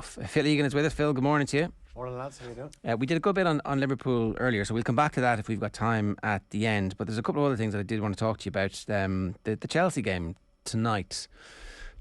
Phil Egan is with us. Phil, good morning to you. Morning, lads. How you doing? We did a good bit on Liverpool earlier, so we'll come back to that if we've got time at the end. But there's a couple of other things that I did want to talk to you about. The Chelsea game tonight.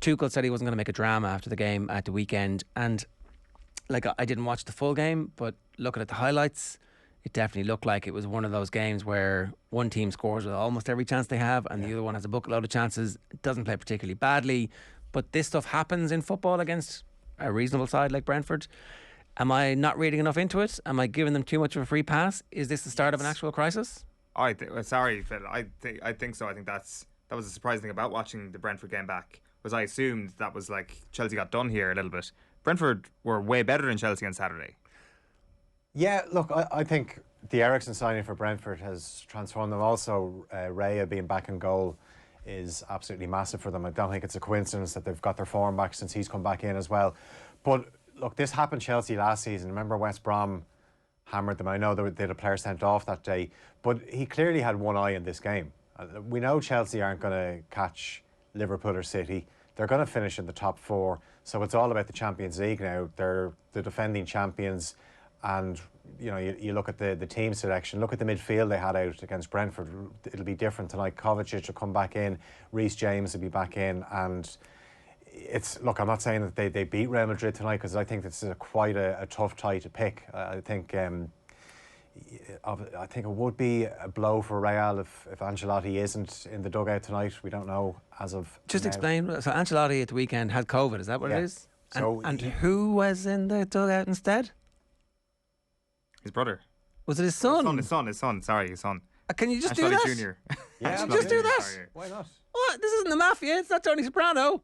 Tuchel said he wasn't going to make a drama after the game at the weekend, and I didn't watch the full game, but looking at the highlights, it definitely looked like it was one of those games where one team scores with almost every chance they have, and the other one has a bucket-load of chances. It doesn't play particularly badly, but this stuff happens in football against a reasonable side like Brentford. Am I not reading enough into it? Am I giving them too much of a free pass? Is this the start of an actual crisis? Sorry, Phil. I think so. I think that was a surprising thing about watching the Brentford game back, was I assumed that was like Chelsea got done here a little bit. Brentford were way better than Chelsea on Saturday. Yeah, look, I think the Eriksen signing for Brentford has transformed them. Also, Raya being back in goal is absolutely massive for them. I don't think it's a coincidence that they've got their form back since he's come back in as well. But look, this happened Chelsea last season. Remember West Brom hammered them. I know they had a player sent off that day, but he clearly had one eye in this game. We know Chelsea aren't going to catch Liverpool or City. They're going to finish in the top four. So it's all about the Champions League now. They're the defending champions. And, you know, you look at the team selection, look at the midfield they had out against Brentford. It'll be different tonight. Kovacic will come back in. Reece James will be back in. And look, I'm not saying that they beat Real Madrid tonight, because I think this is quite a tough tie to pick. I think it would be a blow for Real if Ancelotti isn't in the dugout tonight. We don't know as of Just now. Explain. So Ancelotti at the weekend had COVID. Is that what it is? And who was in the dugout instead? His brother. Was it his son? His son. Sorry, his son. Can you just Ancelotti do that? Jr. Yeah, can you just do that? Sorry. Why not? What? This isn't the Mafia. It's not Tony Soprano.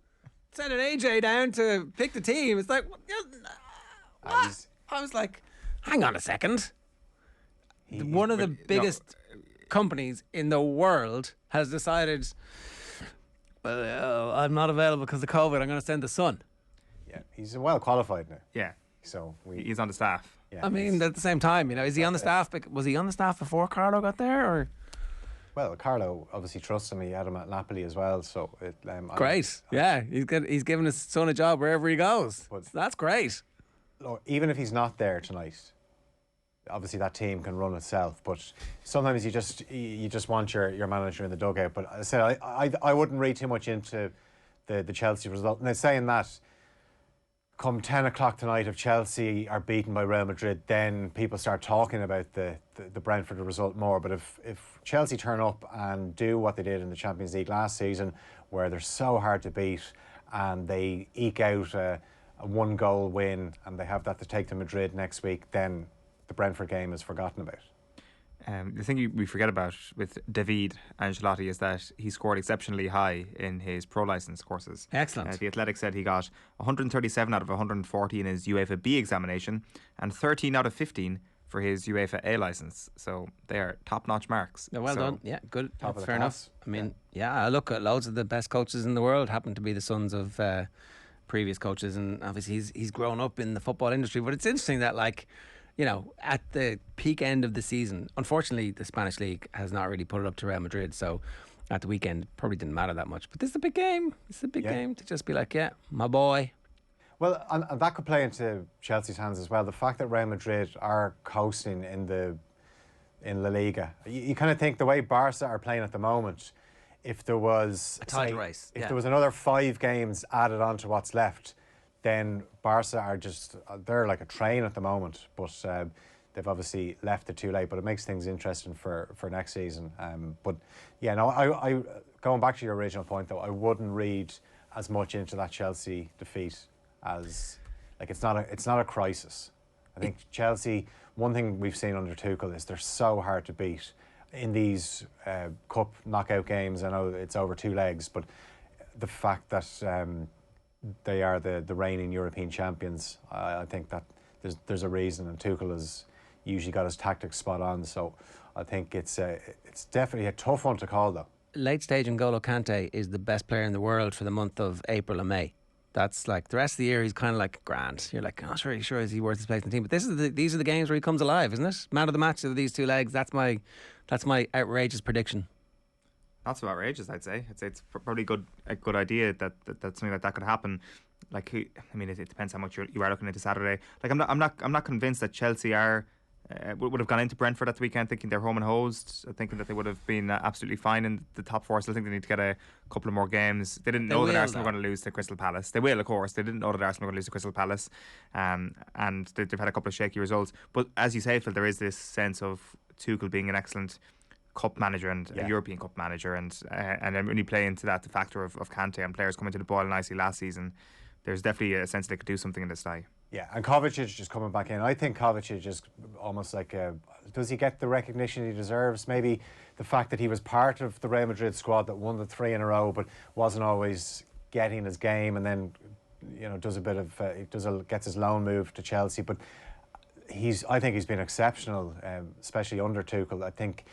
Sending AJ down to pick the team. It's like, what? I was like, hang on a second. One of the biggest companies in the world has decided, well, I'm not available because of COVID. I'm going to send the son. Yeah, he's well qualified now. Yeah. So he's on the staff. Yeah, I mean, at the same time, is he on the staff? Was he on the staff before Carlo got there, or? Well, Carlo obviously trusts him. He had him at Napoli as well, so great. He's giving his son a job wherever he goes. That's great. Look, even if he's not there tonight, obviously that team can run itself. But sometimes you just want your manager in the dugout. But I said I wouldn't read too much into the Chelsea result. Now, saying that, come 10 o'clock tonight, if Chelsea are beaten by Real Madrid, then people start talking about the Brentford result more. But if Chelsea turn up and do what they did in the Champions League last season, where they're so hard to beat, and they eke out a one-goal win, and they have that to take to Madrid next week, then the Brentford game is forgotten about. The thing we forget about with David Ancelotti is that he scored exceptionally high in his pro licence courses. Excellent. The Athletic said he got 137 out of 140 in his UEFA B examination and 13 out of 15 for his UEFA A licence. So they are top-notch marks. Well done. Yeah, good. Fair enough. I mean, yeah, I look at loads of the best coaches in the world happen to be the sons of previous coaches, and obviously he's grown up in the football industry. But it's interesting that, at the peak end of the season, unfortunately, the Spanish league has not really put it up to Real Madrid. So at the weekend, probably didn't matter that much. But this is a big game. It's a big game to just be like, yeah, my boy. Well, and that could play into Chelsea's hands as well. The fact that Real Madrid are coasting in La Liga. You kind of think the way Barca are playing at the moment, if there was a tight race, if there was another 5 games added on to what's left, then Barca are they're like a train at the moment. But they've obviously left it too late. But it makes things interesting for next season. But yeah, no, I going back to your original point though, I wouldn't read as much into that Chelsea defeat as it's not a crisis. I think Chelsea, one thing we've seen under Tuchel is they're so hard to beat in these cup knockout games. I know it's over 2 legs, but the fact that they are the reigning European champions, I think that there's a reason, and Tuchel has usually got his tactics spot on. So I think it's definitely a tough one to call though. Late stage N'Golo Kante is the best player in the world for the month of April and May. That's like the rest of the year he's kind of like grand. You're like, oh, sure is he worth his place in the team? But these are the games where he comes alive, isn't it? Man of the match of these 2 legs. That's my outrageous prediction. Not so outrageous, I'd say. I'd say it's probably a good idea that something like that could happen. Like, it depends how much you are looking into Saturday. Like, I'm not convinced that Chelsea would have gone into Brentford at the weekend thinking they're home and hosed, thinking that they would have been absolutely fine in the top four. Still think they need to get a couple of more games. They didn't know that Arsenal were going to lose to Crystal Palace. They will, of course. They didn't know that Arsenal were going to lose to Crystal Palace, and they've had a couple of shaky results. But as you say, Phil, there is this sense of Tuchel being an excellent cup manager and a European Cup manager, and then when you play into that, the factor of Kante and players coming to the ball nicely last season, there's definitely a sense they could do something in this tie. Yeah, and Kovacic just coming back in. I think Kovacic is almost like does he get the recognition he deserves? Maybe the fact that he was part of the Real Madrid squad that won the 3 in a row, but wasn't always getting his game, and then gets his loan move to Chelsea. But I think he's been exceptional, especially under Tuchel. I think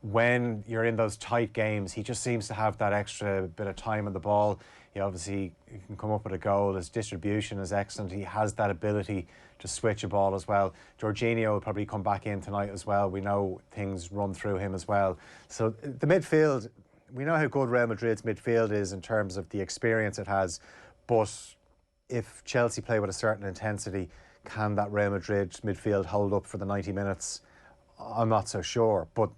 when you're in those tight games, he just seems to have that extra bit of time on the ball. He can come up with a goal. His distribution is excellent. He has that ability to switch a ball as well. Jorginho will probably come back in tonight as well. We know things run through him as well. So the midfield, we know how good Real Madrid's midfield is in terms of the experience it has. But if Chelsea play with a certain intensity, can that Real Madrid midfield hold up for the 90 minutes? I'm not so sure. But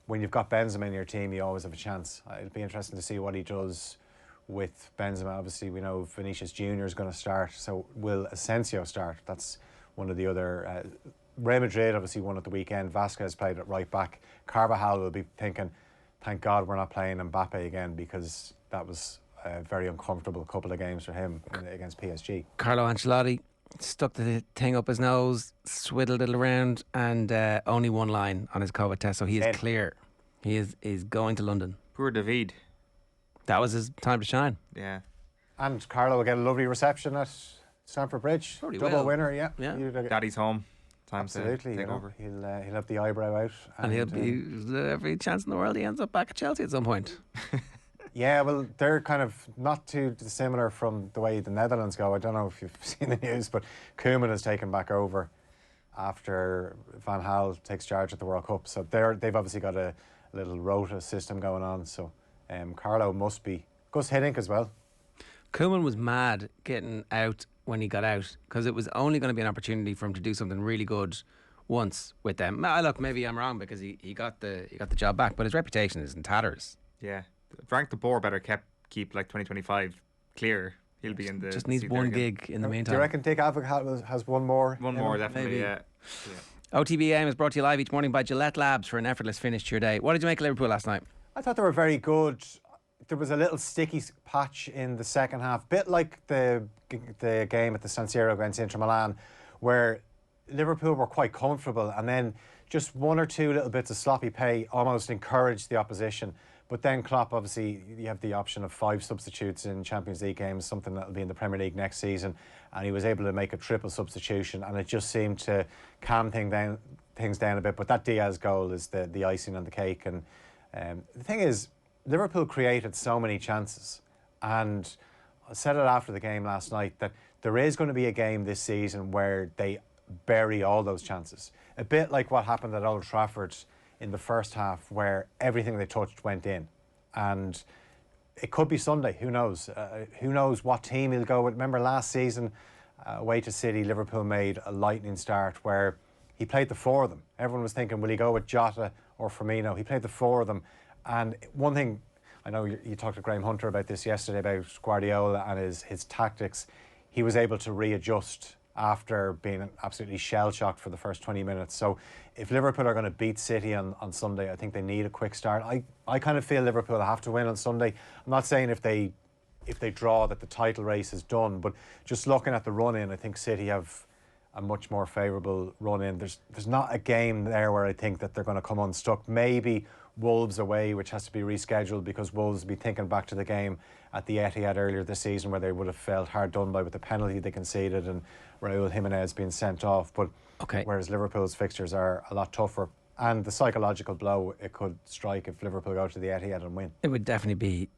when you've got Benzema in your team, you always have a chance. It'll be interesting to see what he does with Benzema. Obviously, we know Vinicius Junior is going to start. So will Asensio start? That's one of the other. Real Madrid obviously won at the weekend. Vasquez played at right back. Carvajal will be thinking, thank God we're not playing Mbappe again, because that was a very uncomfortable couple of games for him against PSG. Carlo Ancelotti stuck the thing up his nose, swiddled it around, and only one line on his COVID test, so he is clear. He is going to London. Poor David. That was his time to shine. Yeah. And Carlo will get a lovely reception at Stamford Bridge. Probably Double will. winner, yeah. Daddy's home. Time Absolutely, to take over. He'll have the eyebrow out. And he'll be every chance in the world he ends up back at Chelsea at some point. Yeah, well, they're kind of not too dissimilar from the way the Netherlands go. I don't know if you've seen the news, but Koeman has taken back over after Van Gaal takes charge at the World Cup. So they've obviously got a little rota system going on. So Carlo must be. Gus Hiddink as well. Koeman was mad getting out when he got out, because it was only going to be an opportunity for him to do something really good once with them. Look, maybe I'm wrong, because he got the job back, but his reputation is in tatters. Yeah. Frank de Boer better keep like 2025 clear. He'll be in the... Just needs one gig in the meantime. Do you reckon Dick Advocat has one more? One more, definitely, maybe. yeah. OTB AM is brought to you live each morning by Gillette Labs for an effortless finish to your day. What did you make of Liverpool last night? I thought they were very good. There was a little sticky patch in the second half, bit like the game at the San Siro against Inter Milan, where Liverpool were quite comfortable, and then just one or two little bits of sloppy play almost encouraged the opposition. But then Klopp, obviously, you have the option of 5 substitutes in Champions League games, something that will be in the Premier League next season, and he was able to make a triple substitution, and it just seemed to calm things down a bit. But that Diaz goal is the icing on the cake. And the thing is, Liverpool created so many chances, and I said it after the game last night that there is going to be a game this season where they bury all those chances. A bit like what happened at Old Trafford in the first half, where everything they touched went in. And it could be Sunday, who knows? Who knows what team he'll go with. Remember last season, away to City, Liverpool made a lightning start where he played the 4 of them. Everyone was thinking, will he go with Jota or Firmino? He played the 4 of them. And one thing, I know you talked to Graham Hunter about this yesterday, about Guardiola and his tactics. He was able to readjust after being absolutely shell-shocked for the first 20 minutes. So if Liverpool are going to beat City on Sunday, I think they need a quick start. I kind of feel Liverpool have to win on Sunday. I'm not saying if they draw that the title race is done, but just looking at the run-in, I think City have a much more favourable run-in. There's not a game there where I think that they're going to come unstuck. Maybe Wolves away, which has to be rescheduled because Wolves will be thinking back to the game at the Etihad earlier this season where they would have felt hard done by with the penalty they conceded and Raúl Jiménez being sent off. But whereas Liverpool's fixtures are a lot tougher, and the psychological blow it could strike if Liverpool go to the Etihad and win. It would definitely be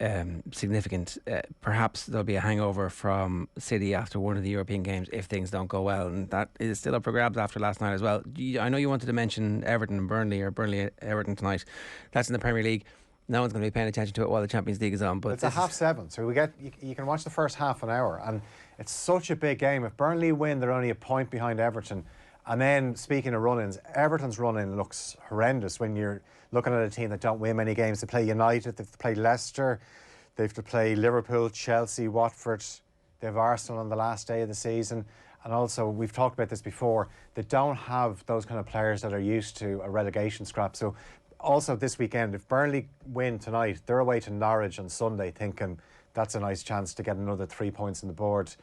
significant. Perhaps there'll be a hangover from City after one of the European games if things don't go well, and that is still up for grabs after last night as well. I know you wanted to mention Everton and Burnley, or Burnley-Everton tonight. That's in the Premier League. No one's going to be paying attention to it while the Champions League is on. But it's a 7:30, so you can watch the first half an hour, and it's such a big game. If Burnley win, they're only a point behind Everton. And then, speaking of run-ins, Everton's run-in looks horrendous when you're looking at a team that don't win many games. They play United, they've to play Leicester, they've to play Liverpool, Chelsea, Watford. They have Arsenal on the last day of the season. And also, we've talked about this before, they don't have those kind of players that are used to a relegation scrap. So also this weekend, if Burnley win tonight, they're away to Norwich on Sunday, thinking that's a nice chance to get another 3 points on the board.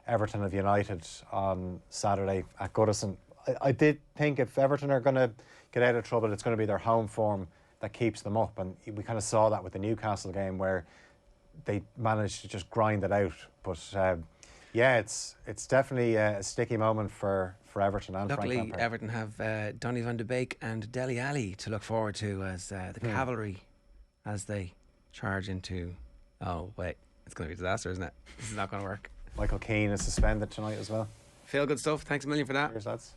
Everton have United on Saturday at Goodison. I did think if Everton are going to get out of trouble, it's going to be their home form that keeps them up. And we kind of saw that with the Newcastle game where they managed to just grind it out. But yeah, it's definitely a sticky moment for Everton and Luckily, Frank Lampard. Everton have Donny van de Beek and Dele Alli to look forward to as the cavalry as they charge into... Oh, wait. It's going to be a disaster, isn't it? This is not going to work. Michael Keane is suspended tonight as well. Feel good stuff. Thanks a million for that. Cheers, lads.